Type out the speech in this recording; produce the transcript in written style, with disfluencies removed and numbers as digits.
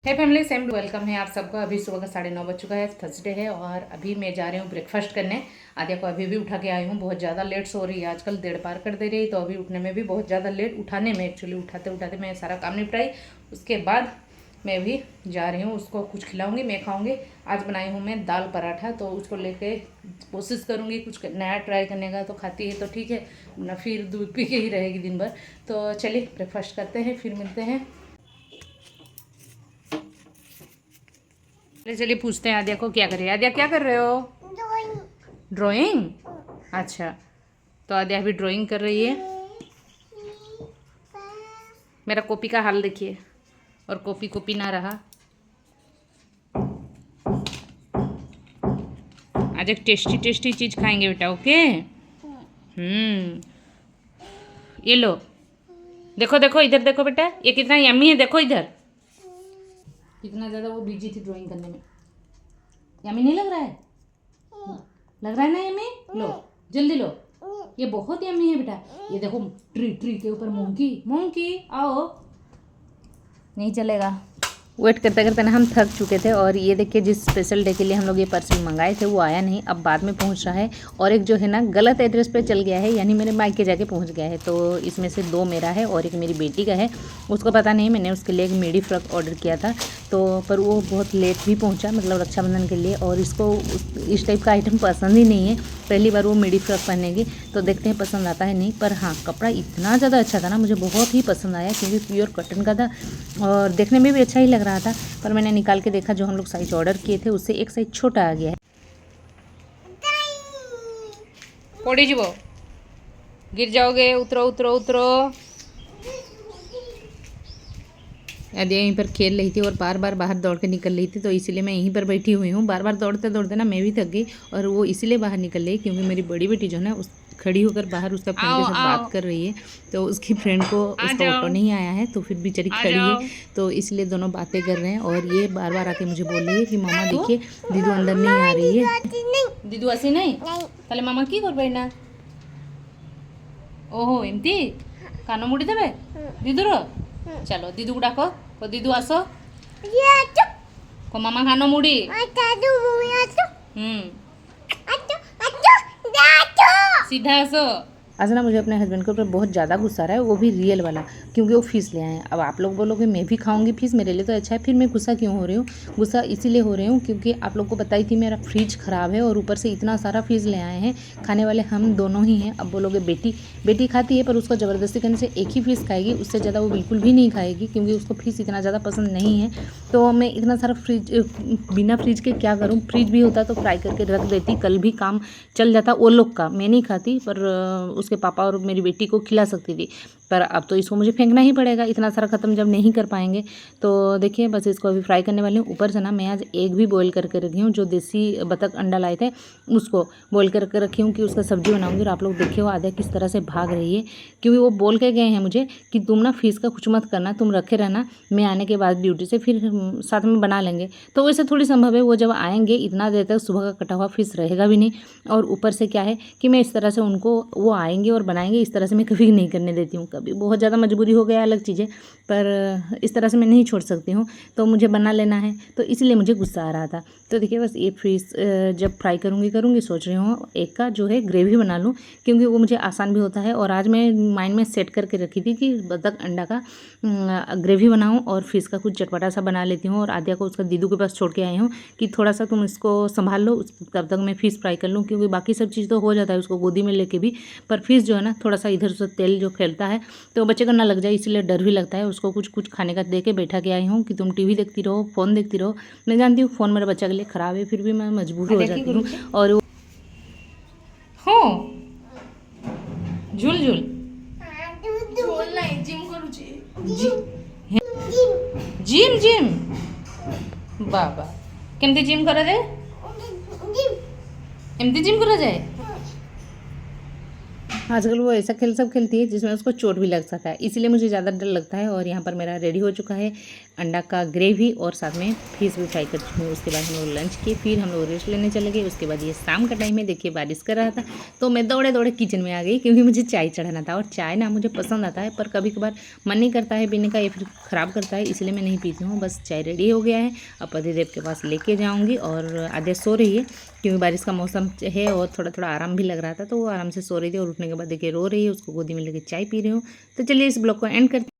है family, same welcome है आप सबका। अभी सुबह का 9:30 बज चुका है, थर्सडे है और अभी मैं जा रही हूँ ब्रेकफास्ट करने। आद्या को अभी भी उठा के आई हूँ, बहुत ज़्यादा लेट सो रही है आजकल, 1:30 पार कर दे रही, तो अभी उठने में भी बहुत ज़्यादा लेट, उठाने में एक्चुअली उठाते उठाते मैं सारा काम निपटाई। उसके बाद मैं भी जा रही हूँ, उसको कुछ खिलाऊँगी, मैं खाऊँगी। आज बनाई हूँ मैं दाल पराठा, तो उसको लेके कोशिश करूँगी कुछ नया ट्राई करने का, तो खाती है तो ठीक है, ना फिर दूध पी के ही रहेगी दिन भर। तो चलिए ब्रेकफास्ट करते हैं, फिर मिलते हैं। चलिए पूछते हैं आद्या को क्या कर रही है। आद्या क्या कर रहे हो? ड्राइंग। अच्छा, तो आद्या अभी ड्राइंग कर रही है। मेरा कॉपी का हाल देखिए, और कॉपी ना रहा। आज एक टेस्टी टेस्टी चीज़ खाएंगे बेटा, ओके? ये लो, देखो देखो इधर देखो बेटा, ये कितना यम्मी है, देखो इधर। कितना ज़्यादा वो बिजी थी ड्राइंग करने में। यम्मी नहीं लग रहा है? लग रहा है ना यम्मी? लो जल्दी लो, ये बहुत यम्मी है बेटा। ये देखो ट्री के ऊपर मोंकी आओ। नहीं चलेगा। वेट करते करते ना हम थक चुके थे, और ये देखिए जिस स्पेशल डे के लिए हम लोग ये पार्सल मंगाए थे वो आया नहीं, अब बाद में पहुंच रहा है। और एक जो है ना गलत एड्रेस पे चल गया है, यानी मेरे मायके जाके पहुंच गया है। तो इसमें से 2 मेरा है और एक मेरी बेटी का है। उसको पता नहीं, मैंने उसके लिए एक मिडी फ्रॉक ऑर्डर किया था, तो पर वो बहुत लेट भी पहुंचा, मतलब रक्षाबंधन के लिए। और इसको इस टाइप का आइटम पसंद ही नहीं है, पहली बार वो मिडी फ्रॉक पहनेगी, तो देखते हैं पसंद आता है नहीं। पर हाँ, कपड़ा इतना ज़्यादा अच्छा था ना, मुझे बहुत ही पसंद आया, क्योंकि प्योर कॉटन का था और देखने में भी अच्छा ही लग रहा था। पर मैंने निकाल के देखा, जो हम लोग साइज ऑर्डर किए थे उससे एक साइज छोटा आ गया है। पड़ी जी, वो गिर जाओगे, उतरो उतरो उतरो। आद्या यहीं पर खेल रही थी और बार बार बाहर दौड़ के निकल रही थी, तो इसीलिए मैं यहीं पर बैठी हुई हूँ। बार बार दौड़ते दौड़ते ना मैं भी थक गई, और वो इसीलिए बाहर निकल रही क्योंकि मेरी बड़ी बेटी जो है ना, उस खड़ी होकर बाहर उसका फ्रेंड के साथ बात कर रही है। तो उसकी फ्रेंड को उसका ऑटो नहीं आया है, तो फिर बेचारी खड़ी है, तो इसलिए दोनों बातें कर रहे हैं। और ये बार बार आके मुझे बोल रही है कि मामा देखिए दीदू अंदर नहीं आ रही है। दीदू आसी नहीं ताले मामा की कर ना। ओहो एमती कान मुड़ी देवे दीदूर। चलो दीदू को डाको, को दीदू आसो, को मामा खानो मुड़ी। सीधा आसो। आज ना मुझे अपने हस्बैंड के ऊपर बहुत ज़्यादा गुस्सा आ रहा है, वो भी रियल वाला, क्योंकि वो फ़ीस ले आए हैं। अब आप लोग बोलोगे मैं भी खाऊंगी फ़ीस, मेरे लिए तो अच्छा है, फिर मैं गुस्सा क्यों हो रही हूँ? गुस्सा इसीलिए हो रही हूँ क्योंकि आप लोग को बताई थी मेरा फ्रिज ख़राब है, और ऊपर से इतना सारा फ़ीस ले आए हैं। खाने वाले हम दोनों ही हैं। अब बोलोगे बेटी खाती है, पर उसको ज़बरदस्ती करने से एक ही फ़ीस खाएगी, उससे ज़्यादा वो बिल्कुल भी नहीं खाएगी, क्योंकि उसको फ़ीस इतना ज़्यादा पसंद नहीं है। तो मैं इतना सारा फ्रिज बिना फ्रिज के क्या करूँ? फ्रिज भी होता तो फ्राई करके रख देती, कल भी काम चल जाता वो लोग का। मैं नहीं खाती, पर उसके पापा और मेरी बेटी को खिला सकती थी, पर अब तो इसको मुझे फेंकना ही पड़ेगा, इतना सारा ख़त्म जब नहीं कर पाएंगे। तो देखिए बस इसको अभी फ्राई करने वाली हूँ। ऊपर से ना मैं आज एग भी बॉईल करके रखी हूँ, जो देसी बतख अंडा लाए थे उसको बॉईल करके रखी हूँ कि उसका सब्जी बनाऊँगी। और आप लोग देखे हो आद्या किस तरह से भाग रही है, क्योंकि वो बोल के गए हैं मुझे कि तुम ना फीस का कुछ मत करना, तुम रखे रहना, मैं आने के बाद ड्यूटी से फिर साथ में बना लेंगे। तो वैसे थोड़ी संभव है वो जब आएंगे इतना देर तक सुबह का कटा हुआ फीस रहेगा भी नहीं। और ऊपर से क्या है कि मैं इस तरह से उनको, वो आएंगे और बनाएंगे, इस तरह से मैं कभी नहीं करने देती हूँ। कभी बहुत ज़्यादा मजबूरी हो गया अलग चीज़ें, पर इस तरह से मैं नहीं छोड़ सकती हूँ, तो मुझे बना लेना है, तो इसलिए मुझे गुस्सा आ रहा था। तो देखिए बस ये फिश जब फ्राई करूँगी सोच रही हूँ एक का जो है ग्रेवी बना लूँ, क्योंकि वो मुझे आसान भी होता है। और आज मैं माइंड में सेट करके रखी थी कि बतख अंडा का ग्रेवी बनाऊँ और फिश का कुछ चटपटा सा बना लेती हूँ। और आद्या को उसका दीदू के पास छोड़ के आई हूँ कि थोड़ा सा तुम इसको संभाल लो, तब तक मैं फिश फ्राई कर लूँ, क्योंकि बाकी सब चीज़ तो हो जाता है उसको गोदी में लेके भी, पर फिश जो है ना थोड़ा सा इधर से तेल जो फैलता है तो बच्चे को ना लग जाए, इसलिए डर भी लगता है। उसको कुछ खाने का दे के बैठा के आई हूँ कि तुम टीवी देखती रहो, फ़ोन देखती रहो। मैं जानती हूँ फ़ोन मेरे बच्चे के लिए ख़राब है, फिर भी मैं मजबूर हो जाती हूँ। और हो झूल झूल जिम जिम बाबा केमती जिम करा जाए, एमती जिम करा जाए। आजकल वो ऐसा खेल सब खेलती है जिसमें उसको चोट भी लग सकता है, इसीलिए मुझे ज़्यादा डर लगता है। और यहाँ पर मेरा रेडी हो चुका है अंडा का ग्रेवी और साथ में फिश भी फ्राई कर चुकी हूँ। उसके बाद हम लोग लंच किए, फिर हम लोग रेस्ट लेने चले गए। उसके बाद ये शाम का टाइम है, देखिए बारिश कर रहा था तो मैं दौड़े दौड़े किचन में आ गई, क्योंकि मुझे चाय चढ़ाना था। और चाय ना मुझे पसंद आता है, पर कभी कभार मन नहीं करता है पीने का या फिर ख़राब करता है, इसलिए मैं नहीं पीती हूँ। बस चाय रेडी हो गया है, अब पतिदेव के पास लेके जाऊँगी। और आद्या सो रही है क्योंकि बारिश का मौसम है और थोड़ा थोड़ा आराम भी लग रहा था, तो वो आराम से सो रही थी। और उठने के बाद देखिए रो रही है, उसको गोदी में लेके चाय पी रही हूँ। तो चलिए इस ब्लॉग को एंड करते